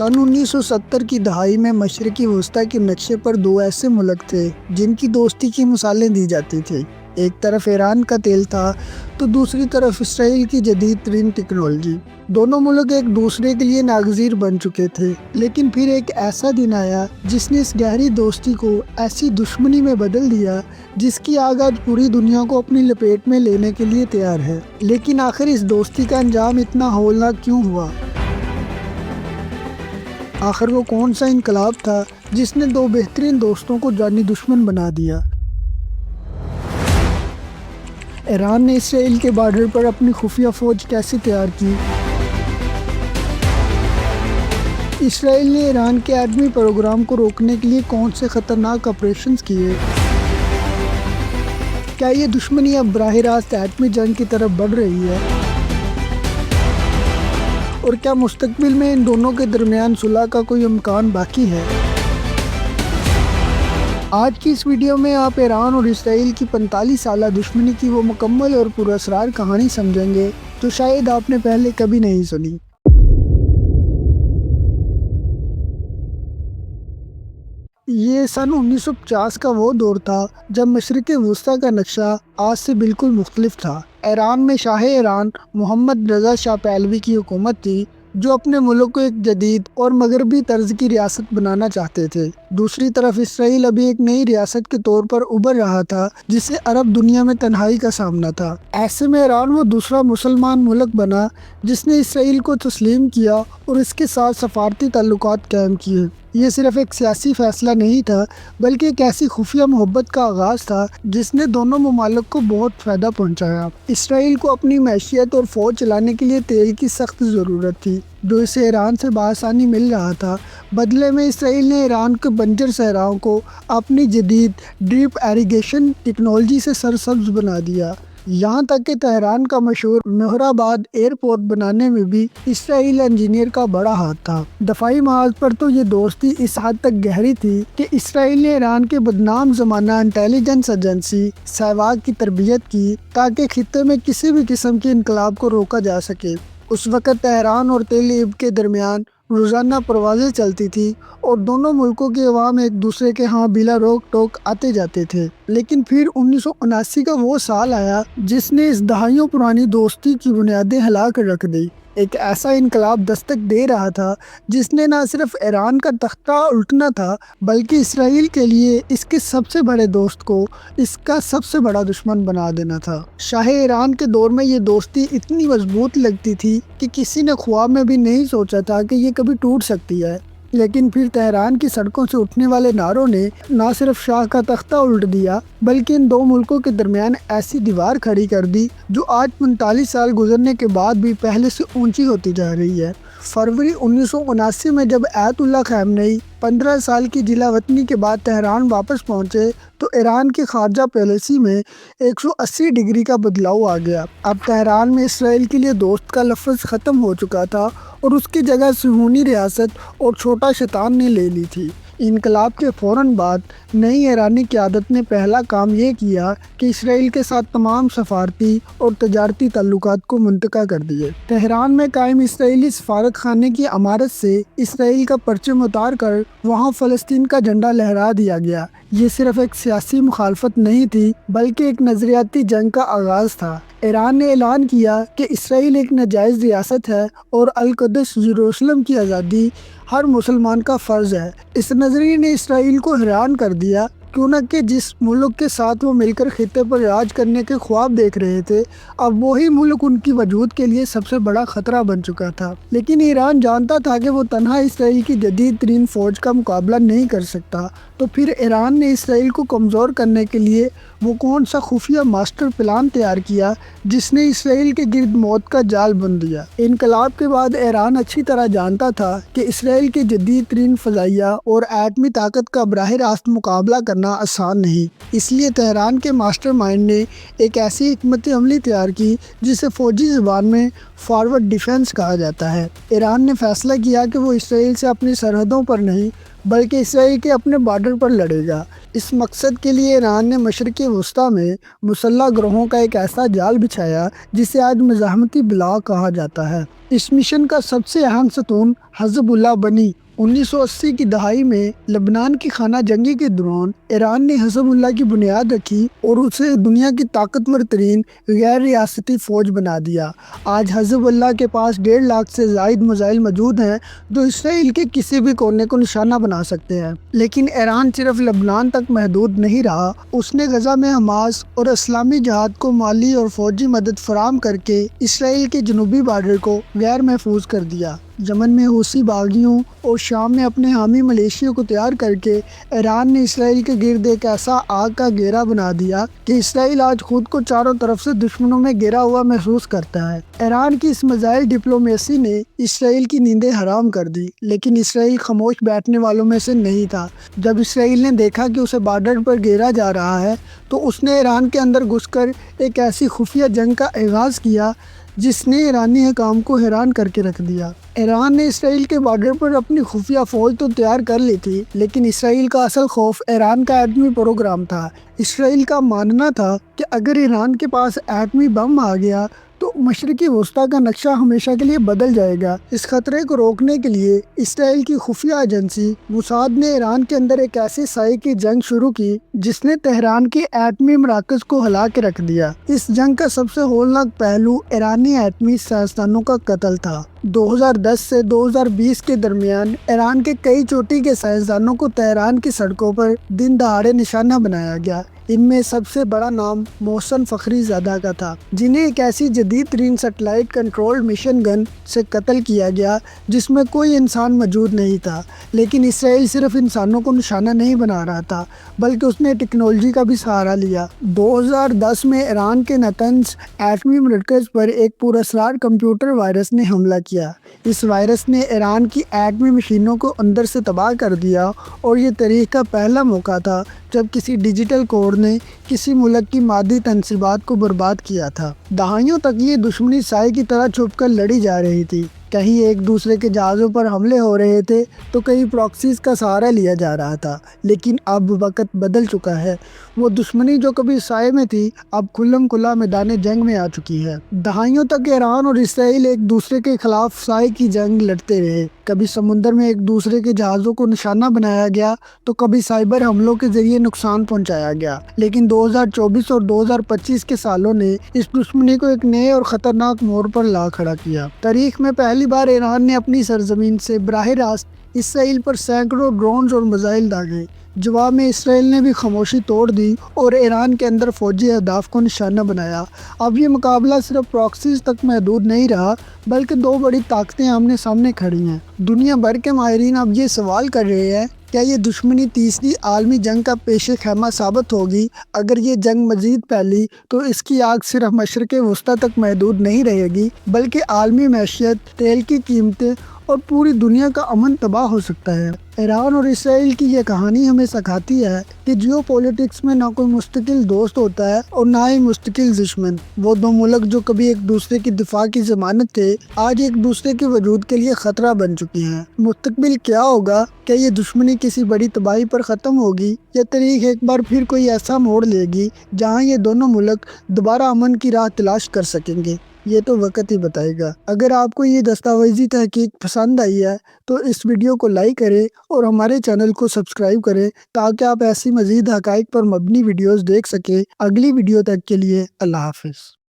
سن 1970 کی دہائی میں مشرقی وسطی کے نقشے پر دو ایسے ملک تھے جن کی دوستی کی مثالیں دی جاتی تھیں۔ ایک طرف ایران کا تیل تھا تو دوسری طرف اسرائیل کی جدید ترین ٹیکنالوجی۔ دونوں ملک ایک دوسرے کے لیے ناگزیر بن چکے تھے، لیکن پھر ایک ایسا دن آیا جس نے اس گہری دوستی کو ایسی دشمنی میں بدل دیا جس کی آگ آج پوری دنیا کو اپنی لپیٹ میں لینے کے لیے تیار ہے۔ لیکن آخر اس دوستی کا انجام اتنا ہولناک کیوں ہوا؟ آخر وہ کون سا انقلاب تھا جس نے دو بہترین دوستوں کو جانی دشمن بنا دیا؟ ایران نے اسرائیل کے بارڈر پر اپنی خفیہ فوج کیسے تیار کی؟ اسرائیل نے ایران کے ایٹمی پروگرام کو روکنے کے لیے کون سے خطرناک آپریشنز کیے؟ کیا یہ دشمنی اب براہ راست ایٹمی جنگ کی طرف بڑھ رہی ہے؟ اور کیا مستقبل میں ان دونوں کے درمیان صلح کا کوئی امکان باقی ہے؟ آج کی اس ویڈیو میں آپ ایران اور اسرائیل کی 45 سالہ دشمنی کی وہ مکمل اور پراسرار کہانی سمجھیں گے جو شاید آپ نے پہلے کبھی نہیں سنی۔ یہ سن 1950 کا وہ دور تھا جب مشرق وسطی کا نقشہ آج سے بالکل مختلف تھا۔ ایران میں شاہ ایران محمد رضا شاہ پہلوی کی حکومت تھی جو اپنے ملک کو ایک جدید اور مغربی طرز کی ریاست بنانا چاہتے تھے۔ دوسری طرف اسرائیل ابھی ایک نئی ریاست کے طور پر ابھر رہا تھا جسے عرب دنیا میں تنہائی کا سامنا تھا۔ ایسے میں ایران وہ دوسرا مسلمان ملک بنا جس نے اسرائیل کو تسلیم کیا اور اس کے ساتھ سفارتی تعلقات قائم کیے۔ یہ صرف ایک سیاسی فیصلہ نہیں تھا بلکہ ایک ایسی خفیہ محبت کا آغاز تھا جس نے دونوں ممالک کو بہت فائدہ پہنچایا۔ اسرائیل کو اپنی معیشت اور فوج چلانے کے لیے تیل کی سخت ضرورت تھی جو اسے ایران سے بآسانی مل رہا تھا۔ بدلے میں اسرائیل نے ایران کے بنجر صحراؤں کو اپنی جدید ڈریپ ایریگیشن ٹیکنالوجی سے سرسبز بنا دیا۔ یہاں تک کہ تہران کا مشہور مہرآباد ایئرپورٹ بنانے میں بھی اسرائیل انجینئر کا بڑا ہاتھ تھا۔ دفاعی محاذ پر تو یہ دوستی اس حد تک گہری تھی کہ اسرائیل نے ایران کے بدنام زمانہ انٹیلیجنس ایجنسی سیواک کی تربیت کی تاکہ خطے میں کسی بھی قسم کے انقلاب کو روکا جا سکے۔ اس وقت تہران اور تیل عیب کے درمیان روزانہ پروازیں چلتی تھی اور دونوں ملکوں کے عوام ایک دوسرے کے ہاں بلا روک ٹوک آتے جاتے تھے۔ لیکن پھر 1979 کا وہ سال آیا جس نے اس دہائیوں پرانی دوستی کی بنیادیں ہلا کر رکھ دی۔ ایک ایسا انقلاب دستک دے رہا تھا جس نے نہ صرف ایران کا تختہ الٹنا تھا بلکہ اسرائیل کے لیے اس کے سب سے بڑے دوست کو اس کا سب سے بڑا دشمن بنا دینا تھا۔ شاہ ایران کے دور میں یہ دوستی اتنی مضبوط لگتی تھی کہ کسی نے خواب میں بھی نہیں سوچا تھا کہ یہ کبھی ٹوٹ سکتی ہے۔ لیکن پھر تہران کی سڑکوں سے اٹھنے والے نعروں نے نہ صرف شاہ کا تختہ الٹ دیا بلکہ ان دو ملکوں کے درمیان ایسی دیوار کھڑی کر دی جو آج 45 سال گزرنے کے بعد بھی پہلے سے اونچی ہوتی جا رہی ہے۔ فروری 1979 میں جب آیت اللہ خامنئی 15 سال کی جلا وطنی کے بعد تہران واپس پہنچے تو ایران کی خارجہ پالیسی میں 180 ڈگری کا بدلاؤ آ گیا۔ اب تہران میں اسرائیل کے لیے دوست کا لفظ ختم ہو چکا تھا اور اس کی جگہ صہیونی ریاست اور چھوٹا شیطان نے لے لی تھی۔ انقلاب کے فوراً بعد نئی ایرانی قیادت نے پہلا کام یہ کیا کہ اسرائیل کے ساتھ تمام سفارتی اور تجارتی تعلقات کو منقطع کر دیے۔ تہران میں قائم اسرائیلی سفارت خانے کی عمارت سے اسرائیل کا پرچم اتار کر وہاں فلسطین کا جھنڈا لہرا دیا گیا۔ یہ صرف ایک سیاسی مخالفت نہیں تھی بلکہ ایک نظریاتی جنگ کا آغاز تھا۔ ایران نے اعلان کیا کہ اسرائیل ایک ناجائز ریاست ہے اور القدس یروشلم کی آزادی ہر مسلمان کا فرض ہے۔ اس نظریے نے اسرائیل کو حیران کر دیا کیوں نہ کہ جس ملک کے ساتھ وہ مل کر خطے پر راج کرنے کے خواب دیکھ رہے تھے اب وہی ملک ان کی وجود کے لیے سب سے بڑا خطرہ بن چکا تھا۔ لیکن ایران جانتا تھا کہ وہ تنہا اسرائیل کی جدید ترین فوج کا مقابلہ نہیں کر سکتا، تو پھر ایران نے اسرائیل کو کمزور کرنے کے لیے وہ کون سا خفیہ ماسٹر پلان تیار کیا جس نے اسرائیل کے گرد موت کا جال بن دیا۔ انقلاب کے بعد ایران اچھی طرح جانتا تھا کہ اسرائیل کی جدید ترین فضائیہ اور ایٹمی طاقت کا براہ راست مقابلہ کرنا آسان نہیں۔ اس لیے تہران کے ماسٹر مائنڈ نے ایک ایسی حکمت عملی تیار کی جسے فوجی زبان میں فارورڈ ڈیفنس کہا جاتا ہے۔ ایران نے فیصلہ کیا کہ وہ اسرائیل سے اپنی سرحدوں پر نہیں بلکہ اسرائیل کے اپنے بارڈر پر لڑے گا۔ اس مقصد کے لیے ایران نے مشرق وسطیٰ میں مسلح گروہوں کا ایک ایسا جال بچھایا جسے آج مزاحمتی بلاک کہا جاتا ہے۔ اس مشن کا سب سے اہم ستون حزب اللہ بنی۔ 1980 کی دہائی میں لبنان کی خانہ جنگی کے دوران ایران نے حزب اللہ کی بنیاد رکھی اور اسے دنیا کی طاقتور ترین غیر ریاستی فوج بنا دیا۔ آج حزب اللہ کے پاس 1.5 لاکھ سے زائد میزائل موجود ہیں جو اسرائیل کے کسی بھی کونے کو نشانہ بنا سکتے ہیں۔ لیکن ایران صرف لبنان تک محدود نہیں رہا، اس نے غزہ میں حماس اور اسلامی جہاد کو مالی اور فوجی مدد فراہم کر کے اسرائیل کے جنوبی بارڈر کو غیر محفوظ کر دیا۔ یمن میں حوثی باغیوں اور شام میں اپنے حامی ملیشیوں کو تیار کر کے ایران نے اسرائیل کے گرد ایک ایسا آگ کا گھیرا بنا دیا کہ اسرائیل آج خود کو چاروں طرف سے دشمنوں میں گھرا ہوا محسوس کرتا ہے۔ ایران کی اس میزائل ڈپلومیسی نے اسرائیل کی نیندیں حرام کر دی، لیکن اسرائیل خاموش بیٹھنے والوں میں سے نہیں تھا۔ جب اسرائیل نے دیکھا کہ اسے بارڈر پر گھیرا جا رہا ہے تو اس نے ایران کے اندر گھس کر ایک ایسی خفیہ جنگ کا آغاز کیا جس نے ایرانی حکام کو حیران کر کے رکھ دیا۔ ایران نے اسرائیل کے بارڈر پر اپنی خفیہ فوج تو تیار کر لی تھی، لیکن اسرائیل کا اصل خوف ایران کا ایٹمی پروگرام تھا۔ اسرائیل کا ماننا تھا کہ اگر ایران کے پاس ایٹمی بم آ گیا تو مشرقی وسطیٰ کا نقشہ ہمیشہ کے لیے بدل جائے گا۔ اس خطرے کو روکنے کے لیے اسرائیل کی خفیہ ایجنسی موساد نے ایران کے اندر ایک ایسی سائے کی جنگ شروع کی جس نے تہران کے ایٹمی مراکز کو ہلا کے رکھ دیا۔ اس جنگ کا سب سے ہولناک پہلو ایرانی ایٹمی سائنسدانوں کا قتل تھا۔ 2010 سے 2020 کے درمیان ایران کے کئی چوٹی کے سائنسدانوں کو تہران کی سڑکوں پر دن دہاڑے نشانہ بنایا گیا۔ ان میں سب سے بڑا نام محسن فخری زادہ کا تھا، جنہیں ایک ایسی جدید ترین سیٹلائٹ کنٹرول مشن گن سے قتل کیا گیا جس میں کوئی انسان موجود نہیں تھا۔ لیکن اسرائیل صرف انسانوں کو نشانہ نہیں بنا رہا تھا بلکہ اس نے ٹیکنالوجی کا بھی سہارا لیا۔ 2010 میں ایران کے نتنز ایٹمی مرکز پر ایک پراسرار کمپیوٹر وائرس نے حملہ کیا۔ اس وائرس نے ایران کی ایٹمی مشینوں کو اندر سے تباہ کر دیا اور یہ تاریخ کا پہلا موقع تھا جب کسی ڈیجیٹل کوڈ نے کسی ملک کی مادی تنصیبات کو برباد کیا تھا۔ دہائیوں تک یہ دشمنی سائے کی طرح چھپ کر لڑی جا رہی تھی۔ کہیں ایک دوسرے کے جہازوں پر حملے ہو رہے تھے تو کہیں پراکسیز کا سہارا لیا جا رہا تھا۔ لیکن اب وقت بدل چکا ہے۔ وہ دشمنی جو کبھی سائے میں تھی اب کھلم کھلا میدان جنگ میں آ چکی ہے۔ دہائیوں تک ایران اور اسرائیل ایک دوسرے کے خلاف سائے کی جنگ لڑتے رہے۔ کبھی سمندر میں ایک دوسرے کے جہازوں کو نشانہ بنایا گیا تو کبھی سائبر حملوں کے ذریعے نقصان پہنچایا گیا۔ لیکن 2024 اور 2025 کے سالوں نے اس دشمنی کو ایک نئے اور خطرناک موڑ پر لا کھڑا کیا۔ تاریخ میں پہلی بار ایران نے اپنی سرزمین سے براہ راست اسرائیل پر سینکڑوں ڈرونز اور میزائل داغے۔ جواب میں اسرائیل نے بھی خاموشی توڑ دی اور ایران کے اندر فوجی اہداف کو نشانہ بنایا۔ اب یہ مقابلہ صرف پراکسیز تک محدود نہیں رہا بلکہ دو بڑی طاقتیں آمنے سامنے کھڑی ہیں۔ دنیا بھر کے ماہرین اب یہ سوال کر رہے ہیں کیا یہ دشمنی تیسری عالمی جنگ کا پیش خیمہ ثابت ہوگی؟ اگر یہ جنگ مزید پھیلی تو اس کی آگ صرف مشرق وسطیٰ تک محدود نہیں رہے گی بلکہ عالمی معیشت، تیل کی قیمتیں اور پوری دنیا کا امن تباہ ہو سکتا ہے۔ ایران اور اسرائیل کی یہ کہانی ہمیں سکھاتی ہے کہ جیو پولیٹکس میں نہ کوئی مستقل دوست ہوتا ہے اور نہ ہی مستقل دشمن۔ وہ دو ملک جو کبھی ایک دوسرے کی دفاع کی ضمانت تھے آج ایک دوسرے کے وجود کے لیے خطرہ بن چکی ہیں۔ مستقبل کیا ہوگا؟ کیا یہ دشمنی کسی بڑی تباہی پر ختم ہوگی یا تاریخ ایک بار پھر کوئی ایسا موڑ لے گی جہاں یہ دونوں ملک دوبارہ امن کی راہ تلاش کر سکیں گے؟ یہ تو وقت ہی بتائے گا۔ اگر آپ کو یہ دستاویزی تحقیق پسند آئی ہے تو اس ویڈیو کو لائک کریں اور ہمارے چینل کو سبسکرائب کریں تاکہ آپ ایسی مزید حقائق پر مبنی ویڈیوز دیکھ سکیں۔ اگلی ویڈیو تک کے لیے اللہ حافظ۔